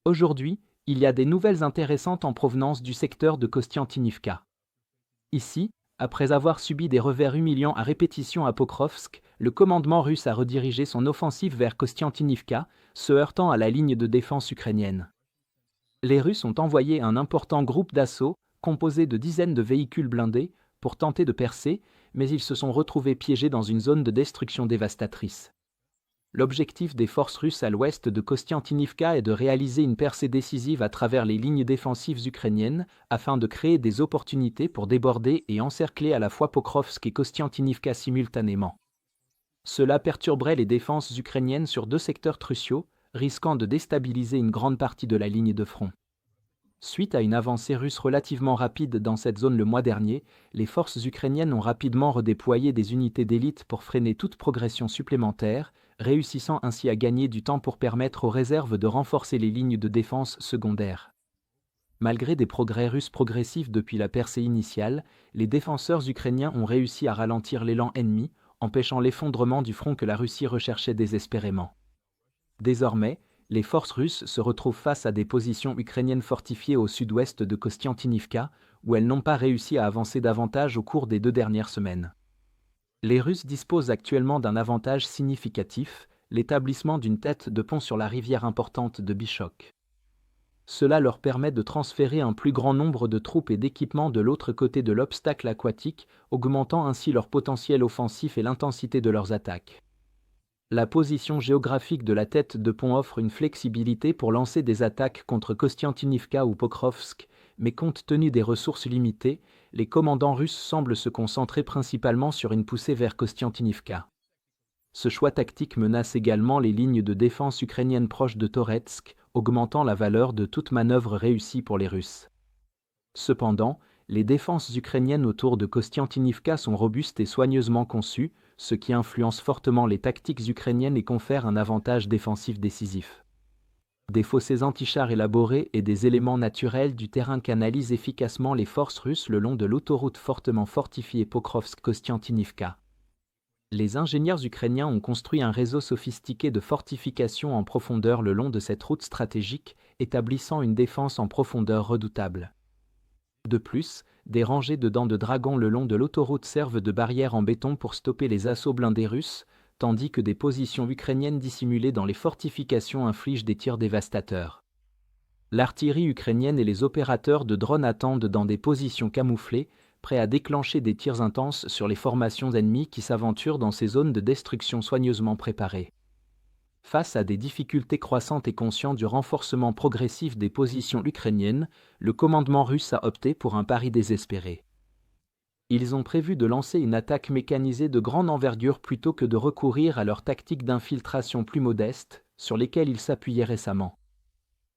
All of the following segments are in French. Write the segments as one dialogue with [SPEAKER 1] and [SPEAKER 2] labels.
[SPEAKER 1] Aujourd'hui, il y a des nouvelles intéressantes en provenance du secteur de Kostiantynivka. Ici, après avoir subi des revers humiliants à répétition à Pokrovsk, le commandement russe a redirigé son offensive vers Kostiantynivka, se heurtant à la ligne de défense ukrainienne. Les Russes ont envoyé un important groupe d'assaut, composé de dizaines de véhicules blindés, pour tenter de percer, mais ils se sont retrouvés piégés dans une zone de destruction dévastatrice. L'objectif des forces russes à l'ouest de Kostiantynivka est de réaliser une percée décisive à travers les lignes défensives ukrainiennes afin de créer des opportunités pour déborder et encercler à la fois Pokrovsk et Kostiantynivka simultanément. Cela perturberait les défenses ukrainiennes sur deux secteurs cruciaux, risquant de déstabiliser une grande partie de la ligne de front. Suite à une avancée russe relativement rapide dans cette zone le mois dernier, les forces ukrainiennes ont rapidement redéployé des unités d'élite pour freiner toute progression supplémentaire, réussissant ainsi à gagner du temps pour permettre aux réserves de renforcer les lignes de défense secondaires. Malgré des progrès russes progressifs depuis la percée initiale, les défenseurs ukrainiens ont réussi à ralentir l'élan ennemi, empêchant l'effondrement du front que la Russie recherchait désespérément. Désormais, les forces russes se retrouvent face à des positions ukrainiennes fortifiées au sud-ouest de Kostiantynivka, où elles n'ont pas réussi à avancer davantage au cours des 2 dernières semaines. Les Russes disposent actuellement d'un avantage significatif, l'établissement d'une tête de pont sur la rivière importante de Bichok. Cela leur permet de transférer un plus grand nombre de troupes et d'équipements de l'autre côté de l'obstacle aquatique, augmentant ainsi leur potentiel offensif et l'intensité de leurs attaques. La position géographique de la tête de pont offre une flexibilité pour lancer des attaques contre Kostiantynivka ou Pokrovsk, mais compte tenu des ressources limitées, les commandants russes semblent se concentrer principalement sur une poussée vers Kostiantynivka. Ce choix tactique menace également les lignes de défense ukrainiennes proches de Toretsk, augmentant la valeur de toute manœuvre réussie pour les Russes. Cependant, les défenses ukrainiennes autour de Kostiantynivka sont robustes et soigneusement conçues, ce qui influence fortement les tactiques ukrainiennes et confère un avantage défensif décisif. Des fossés antichars élaborés et des éléments naturels du terrain canalisent efficacement les forces russes le long de l'autoroute fortement fortifiée Pokrovsk-Kostiantynivka. Les ingénieurs ukrainiens ont construit un réseau sophistiqué de fortifications en profondeur le long de cette route stratégique, établissant une défense en profondeur redoutable. De plus, des rangées de dents de dragon le long de l'autoroute servent de barrière en béton pour stopper les assauts blindés russes, tandis que des positions ukrainiennes dissimulées dans les fortifications infligent des tirs dévastateurs. L'artillerie ukrainienne et les opérateurs de drones attendent dans des positions camouflées, prêts à déclencher des tirs intenses sur les formations ennemies qui s'aventurent dans ces zones de destruction soigneusement préparées. Face à des difficultés croissantes et conscient du renforcement progressif des positions ukrainiennes, le commandement russe a opté pour un pari désespéré. Ils ont prévu de lancer une attaque mécanisée de grande envergure plutôt que de recourir à leurs tactiques d'infiltration plus modestes, sur lesquelles ils s'appuyaient récemment.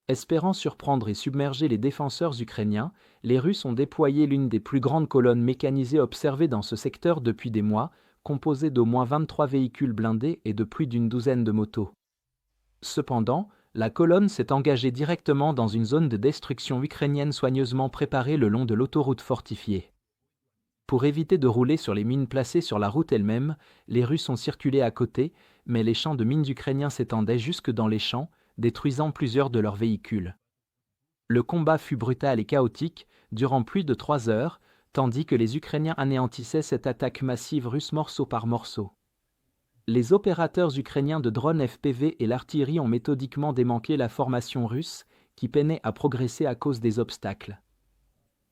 [SPEAKER 1] Espérant surprendre et submerger les défenseurs ukrainiens, les Russes ont déployé l'une des plus grandes colonnes mécanisées observées dans ce secteur depuis des mois, composée d'au moins 23 véhicules blindés et de plus d'une douzaine de motos. Cependant, la colonne s'est engagée directement dans une zone de destruction ukrainienne soigneusement préparée le long de l'autoroute fortifiée. Pour éviter de rouler sur les mines placées sur la route elle-même, les Russes ont circulé à côté, mais les champs de mines ukrainiens s'étendaient jusque dans les champs, détruisant plusieurs de leurs véhicules. Le combat fut brutal et chaotique, durant plus de 3 heures, tandis que les Ukrainiens anéantissaient cette attaque massive russe morceau par morceau. Les opérateurs ukrainiens de drones FPV et l'artillerie ont méthodiquement démantelé la formation russe, qui peinait à progresser à cause des obstacles.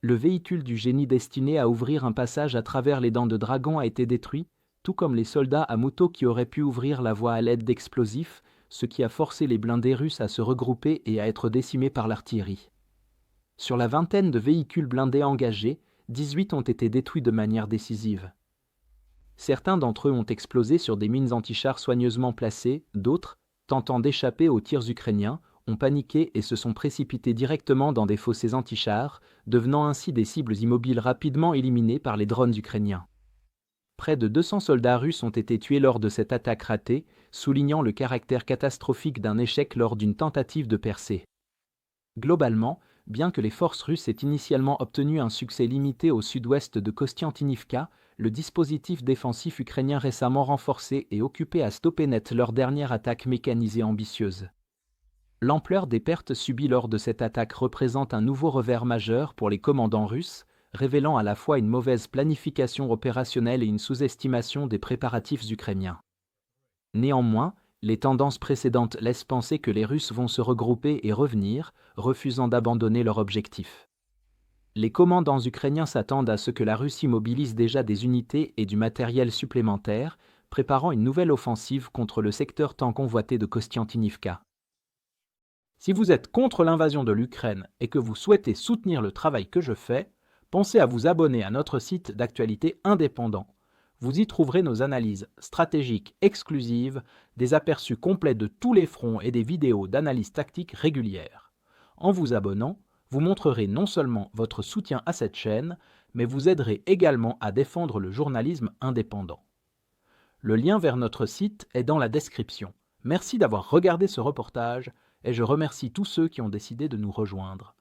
[SPEAKER 1] Le véhicule du génie destiné à ouvrir un passage à travers les dents de dragon a été détruit, tout comme les soldats à moto qui auraient pu ouvrir la voie à l'aide d'explosifs, ce qui a forcé les blindés russes à se regrouper et à être décimés par l'artillerie. Sur la vingtaine de véhicules blindés engagés, 18 ont été détruits de manière décisive. Certains d'entre eux ont explosé sur des mines antichars soigneusement placées, d'autres, tentant d'échapper aux tirs ukrainiens, ont paniqué et se sont précipités directement dans des fossés antichars, devenant ainsi des cibles immobiles rapidement éliminées par les drones ukrainiens. Près de 200 soldats russes ont été tués lors de cette attaque ratée, soulignant le caractère catastrophique d'un échec lors d'une tentative de percée. Globalement, bien que les forces russes aient initialement obtenu un succès limité au sud-ouest de Kostiantynivka, le dispositif défensif ukrainien récemment renforcé est occupé à stopper net leur dernière attaque mécanisée ambitieuse. L'ampleur des pertes subies lors de cette attaque représente un nouveau revers majeur pour les commandants russes, révélant à la fois une mauvaise planification opérationnelle et une sous-estimation des préparatifs ukrainiens. Néanmoins, les tendances précédentes laissent penser que les Russes vont se regrouper et revenir, refusant d'abandonner leur objectif. Les commandants ukrainiens s'attendent à ce que la Russie mobilise déjà des unités et du matériel supplémentaire, préparant une nouvelle offensive contre le secteur tant convoité de Kostiantynivka. Si vous êtes contre l'invasion de l'Ukraine et que vous souhaitez soutenir le travail que je fais, pensez à vous abonner à notre site d'actualité indépendant. Vous y trouverez nos analyses stratégiques exclusives, des aperçus complets de tous les fronts et des vidéos d'analyse tactique régulières. En vous abonnant, vous montrerez non seulement votre soutien à cette chaîne, mais vous aiderez également à défendre le journalisme indépendant. Le lien vers notre site est dans la description. Merci d'avoir regardé ce reportage et je remercie tous ceux qui ont décidé de nous rejoindre.